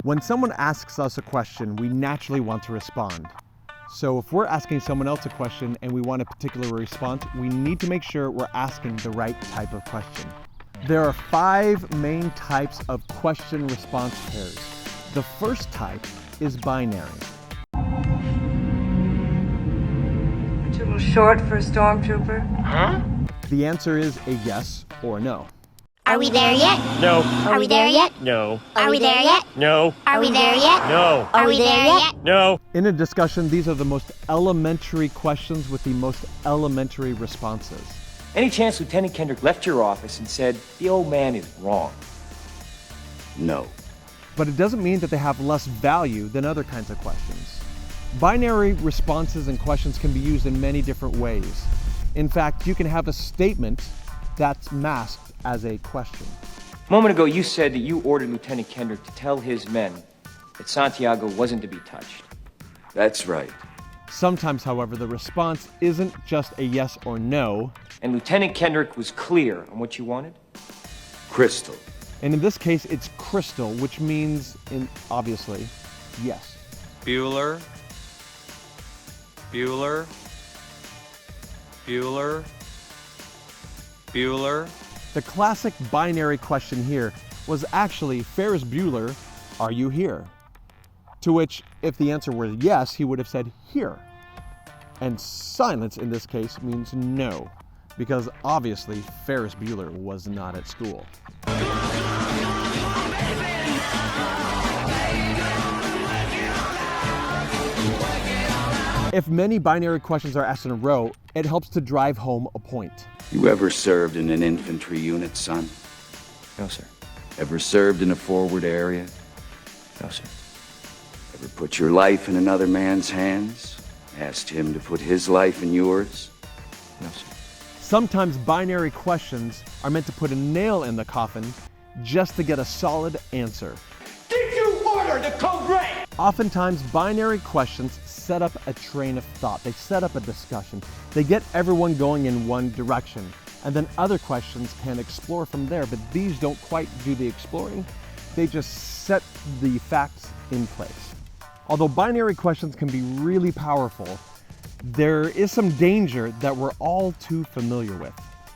When someone asks us a question, we naturally want to respond. So if we're asking someone else a question and we want a particular response, we need to make sure we're asking the right type of question. There are 5 main types of question-response pairs. The first type is binary. Too little short for a stormtrooper? Huh? The answer is a yes or no. Are we there yet? No. Are we there yet? No. Are we there yet? No. Are we there yet? No. Are we there yet? No. In a discussion, these are the most elementary questions with the most elementary responses. Any chance Lieutenant Kendrick left your office and said, the old man is wrong? No. But it doesn't mean that they have less value than other kinds of questions. Binary responses and questions can be used in many different ways. In fact, you can have a statement that's masked as a question. A moment ago, you said that you ordered Lieutenant Kendrick to tell his men that Santiago wasn't to be touched. That's right. Sometimes, however, the response isn't just a yes or no. And Lieutenant Kendrick was clear on what you wanted? Crystal. And in this case, it's crystal, which means, obviously, yes. Bueller. Bueller. Bueller. Bueller. The classic binary question here was actually, Ferris Bueller, are you here? To which, if the answer were yes, he would have said here. And silence in this case means no, because obviously Ferris Bueller was not at school. If many binary questions are asked in a row, it helps to drive home a point. You ever served in an infantry unit, son? No, sir. Ever served in a forward area? No, sir. Ever put your life in another man's hands? Asked him to put his life in yours? No, sir. Sometimes binary questions are meant to put a nail in the coffin just to get a solid answer. Did you order the code red? Oftentimes, binary questions set up a train of thought. They set up a discussion. They get everyone going in one direction. And then other questions can explore from there, but these don't quite do the exploring. They just set the facts in place. Although binary questions can be really powerful, there is some danger that we're all too familiar with.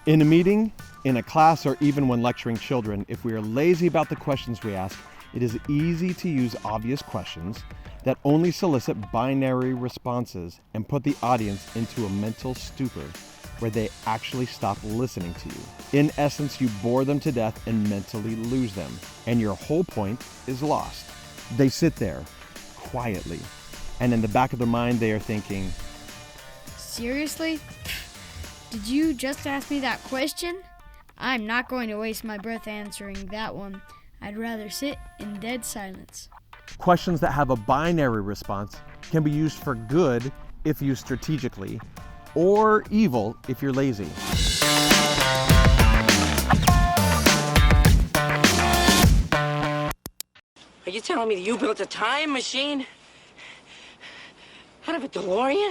In a meeting, in a class, or even when lecturing children, if we are lazy about the questions we ask, it is easy to use obvious questions that only solicit binary responses and put the audience into a mental stupor where they actually stop listening to you. In essence, you bore them to death and mentally lose them, and your whole point is lost. They sit there quietly, and in the back of their mind they are thinking, seriously? Did you just ask me that question? I'm not going to waste my breath answering that one. I'd rather sit in dead silence. Questions that have a binary response can be used for good if used strategically, or evil if you're lazy. Are you telling me that you built a time machine out of a DeLorean?